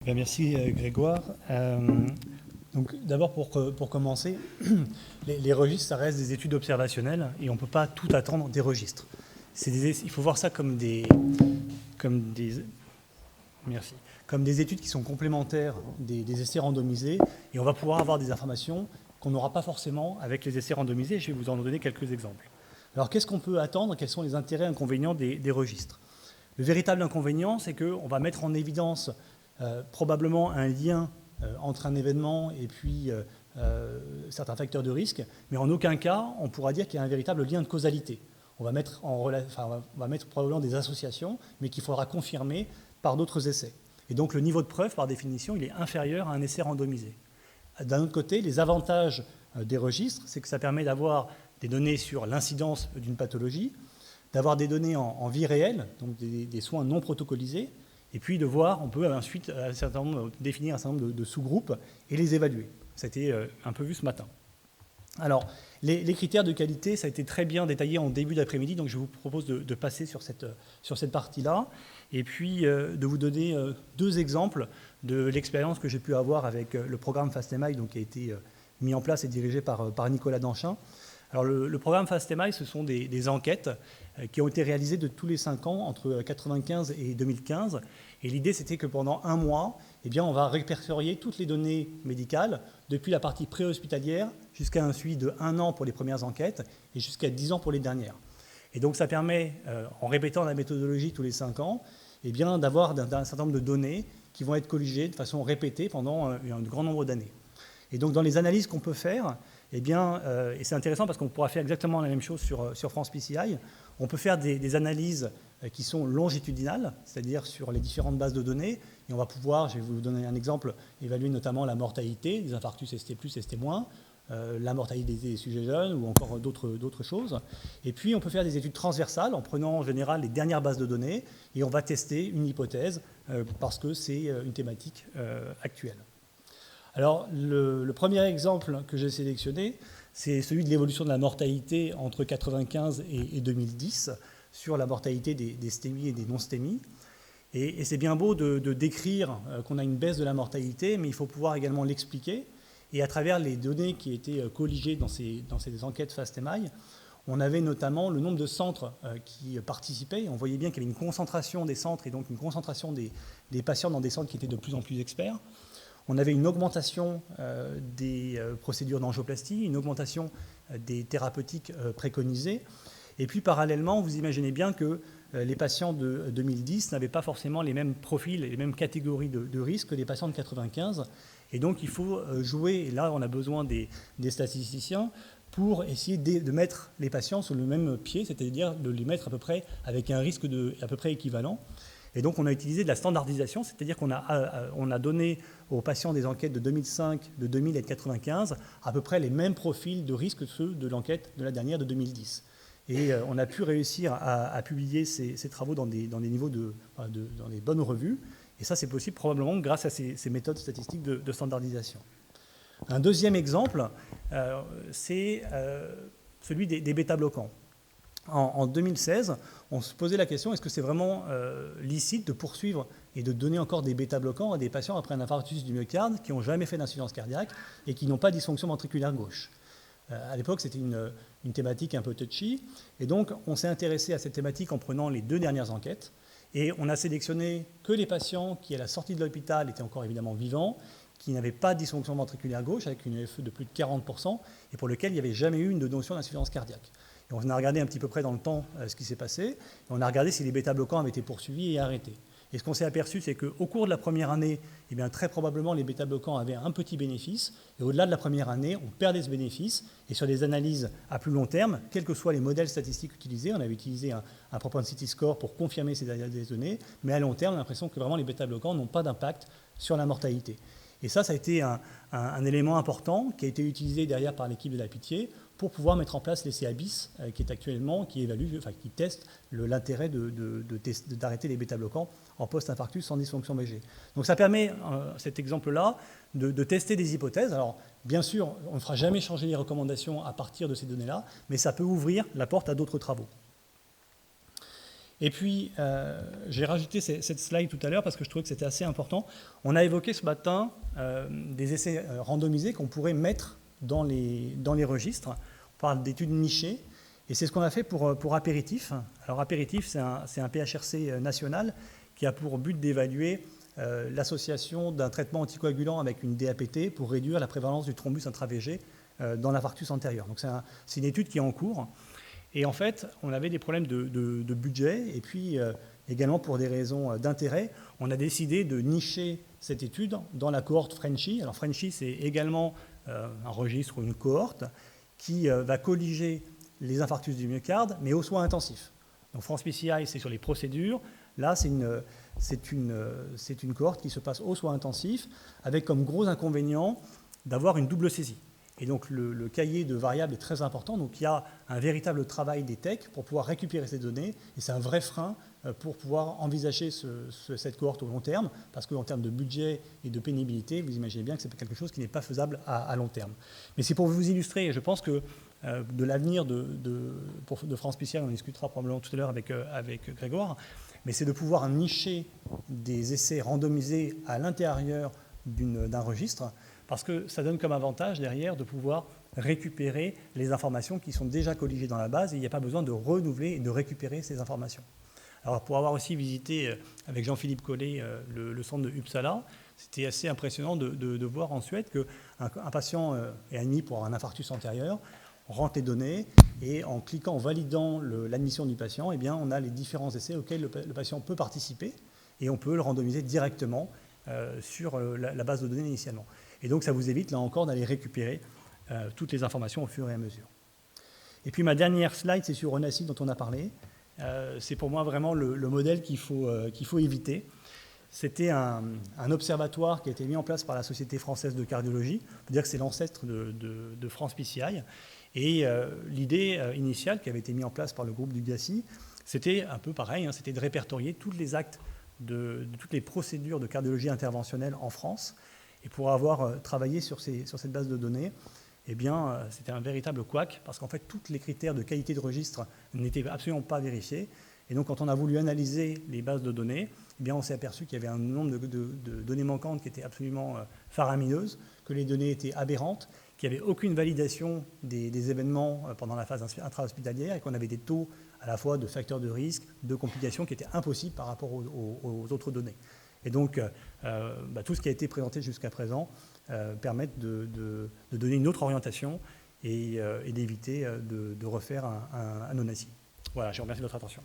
Bien, merci Grégoire. Donc d'abord pour commencer, les registres, ça reste des études observationnelles et on ne peut pas tout attendre des registres. Il faut voir ça comme des études qui sont complémentaires des essais randomisés, et on va pouvoir avoir des informations qu'on n'aura pas forcément avec les essais randomisés. Je vais vous en donner quelques exemples. Alors qu'est-ce qu'on peut attendre? Quels sont les intérêts et inconvénients des registres? Le véritable inconvénient, c'est qu'on va mettre en évidence probablement un lien entre un événement et puis certains facteurs de risque, mais en aucun cas on pourra dire qu'il y a un véritable lien de causalité. On va mettre probablement des associations, mais qu'il faudra confirmer par d'autres essais. Et donc le niveau de preuve, par définition, il est inférieur à un essai randomisé. D'un autre côté, les avantages des registres, c'est que ça permet d'avoir des données sur l'incidence d'une pathologie, d'avoir des données en vie réelle, donc des soins non protocolisés, et puis de voir, on peut ensuite définir un certain nombre de sous-groupes et les évaluer. Ça a été un peu vu ce matin. Alors, les critères de qualité, ça a été très bien détaillé en début d'après-midi, donc je vous propose de passer sur cette partie-là, et puis de vous donner deux exemples de l'expérience que j'ai pu avoir avec le programme FastMI, donc qui a été mis en place et dirigé par Nicolas Danchin. Alors, le programme FastMI, ce sont des enquêtes qui ont été réalisées de tous les 5 ans, entre 1995 et 2015. Et l'idée, c'était que pendant un mois, eh bien, on va répertorier toutes les données médicales, depuis la partie préhospitalière jusqu'à un suivi de 1 an pour les premières enquêtes et jusqu'à 10 ans pour les dernières. Et donc, ça permet, en répétant la méthodologie tous les 5 ans, eh bien, d'avoir un certain nombre de données qui vont être colligées de façon répétée pendant un grand nombre d'années. Et donc, dans les analyses qu'on peut faire, eh bien, et c'est intéressant parce qu'on pourra faire exactement la même chose sur France PCI, on peut faire des analyses qui sont longitudinales, c'est-à-dire sur les différentes bases de données, et on va pouvoir, je vais vous donner un exemple, évaluer notamment la mortalité des infarctus ST+, ST-, la mortalité des sujets jeunes ou encore d'autres choses. Et puis on peut faire des études transversales en prenant en général les dernières bases de données, et on va tester une hypothèse parce que c'est une thématique actuelle. Alors, le premier exemple que j'ai sélectionné, c'est celui de l'évolution de la mortalité entre 1995 et 2010 sur la mortalité des STEMI et des non-STEMI. Et c'est bien beau de décrire qu'on a une baisse de la mortalité, mais il faut pouvoir également l'expliquer. Et à travers les données qui étaient colligées dans ces enquêtes FastMI, on avait notamment le nombre de centres qui participaient. On voyait bien qu'il y avait une concentration des centres et donc une concentration des patients dans des centres qui étaient de plus en plus experts. On avait une augmentation des procédures d'angioplastie, une augmentation des thérapeutiques préconisées. Et puis parallèlement, vous imaginez bien que les patients de 2010 n'avaient pas forcément les mêmes profils et les mêmes catégories de risques que les patients de 1995. Et donc il faut jouer, et là on a besoin des statisticiens, pour essayer de mettre les patients sur le même pied, c'est-à-dire de les mettre à peu près avec un risque à peu près équivalent. Et donc on a utilisé de la standardisation, c'est-à-dire qu'on a donné aux patients des enquêtes de 2005, de 2000 et de 1995 à peu près les mêmes profils de risque que ceux de l'enquête de la dernière de 2010. Et on a pu réussir à publier ces travaux dans des niveaux dans des bonnes revues. Et ça, c'est possible probablement grâce à ces méthodes statistiques de standardisation. Un deuxième exemple, c'est celui des bêta-bloquants. En 2016, on se posait la question, est-ce que c'est vraiment licite de poursuivre et de donner encore des bêta-bloquants à des patients après un infarctus du myocarde qui n'ont jamais fait d'insuffisance cardiaque et qui n'ont pas de dysfonction ventriculaire gauche? À l'époque, c'était une thématique un peu touchy. Et donc, on s'est intéressé à cette thématique en prenant les 2 dernières enquêtes. Et on a sélectionné que les patients qui, à la sortie de l'hôpital, étaient encore évidemment vivants, qui n'avaient pas de dysfonction ventriculaire gauche, avec une EFE de plus de 40%, et pour lesquels il n'y avait jamais eu une notion d'insuffisance cardiaque. Et on a regardé un petit peu près dans le temps ce qui s'est passé, et on a regardé si les bêta-bloquants avaient été poursuivis et arrêtés. Et ce qu'on s'est aperçu, c'est qu'au cours de la première année, eh bien, très probablement, les bêta-bloquants avaient un petit bénéfice, et au-delà de la première année, on perdait ce bénéfice, et sur des analyses à plus long terme, quels que soient les modèles statistiques utilisés, on avait utilisé un propensity score pour confirmer ces données, mais à long terme, on a l'impression que vraiment les bêta-bloquants n'ont pas d'impact sur la mortalité. Et ça a été un élément important qui a été utilisé derrière par l'équipe de la Pitié pour pouvoir mettre en place l'essai ABIS, qui teste l'intérêt d'arrêter les bêta-bloquants en post-infarctus sans dysfonction VG. Donc ça permet, cet exemple-là, de tester des hypothèses. Alors, bien sûr, on ne fera jamais changer les recommandations à partir de ces données-là, mais ça peut ouvrir la porte à d'autres travaux. Et puis, j'ai rajouté cette slide tout à l'heure parce que je trouvais que c'était assez important. On a évoqué ce matin des essais randomisés qu'on pourrait mettre dans les registres. On parle d'études nichées. Et c'est ce qu'on a fait pour Apéritif. Alors Apéritif, c'est un PHRC national qui a pour but d'évaluer l'association d'un traitement anticoagulant avec une DAPT pour réduire la prévalence du thrombus intravégé dans l'infarctus antérieur. Donc c'est une étude qui est en cours. Et en fait, on avait des problèmes de budget et puis également pour des raisons d'intérêt, on a décidé de nicher cette étude dans la cohorte Frenchy. Alors Frenchy, c'est également un registre ou une cohorte qui va colliger les infarctus du myocarde, mais aux soins intensifs. Donc France PCI, c'est sur les procédures. Là, c'est une cohorte qui se passe aux soins intensifs, avec comme gros inconvénient d'avoir une double saisie. Et donc le cahier de variables est très important. Donc il y a un véritable travail des techs pour pouvoir récupérer ces données. Et c'est un vrai frein pour pouvoir envisager cette cohorte au long terme, parce qu'en termes de budget et de pénibilité, vous imaginez bien que c'est quelque chose qui n'est pas faisable à long terme. Mais c'est pour vous illustrer, et je pense que de l'avenir de France PCI, on en discutera probablement tout à l'heure avec Grégoire, mais c'est de pouvoir nicher des essais randomisés à l'intérieur d'un registre, parce que ça donne comme avantage derrière de pouvoir récupérer les informations qui sont déjà colligées dans la base et il n'y a pas besoin de renouveler et de récupérer ces informations. Alors pour avoir aussi visité avec Jean-Philippe Collet le centre de Uppsala, c'était assez impressionnant de voir en Suède qu'un patient est admis pour un infarctus antérieur, on rentre les données et en cliquant, en validant l'admission du patient, eh bien, on a les différents essais auxquels le patient peut participer et on peut le randomiser directement sur la base de données initialement. Et donc ça vous évite là encore d'aller récupérer toutes les informations au fur et à mesure. Et puis ma dernière slide, c'est sur Onacid dont on a parlé. C'est pour moi vraiment le modèle qu'il faut éviter. C'était un observatoire qui a été mis en place par la Société française de cardiologie. On peut dire que c'est l'ancêtre de France PCI. Et l'idée initiale qui avait été mise en place par le groupe du GACI, c'était un peu pareil, hein, c'était de répertorier tous les actes de toutes les procédures de cardiologie interventionnelle en France. Et pour avoir travaillé sur cette base de données, eh bien, c'était un véritable couac, parce qu'en fait, tous les critères de qualité de registre n'étaient absolument pas vérifiés. Et donc, quand on a voulu analyser les bases de données, eh bien, on s'est aperçu qu'il y avait un nombre de données manquantes qui étaient absolument faramineuses, que les données étaient aberrantes, qu'il n'y avait aucune validation des événements pendant la phase intra-hospitalière et qu'on avait des taux à la fois de facteurs de risque, de complications qui étaient impossibles par rapport aux autres données. Et donc, tout ce qui a été présenté jusqu'à présent permet de donner une autre orientation et d'éviter de refaire un Onacid. Voilà, je vous remercie de votre attention.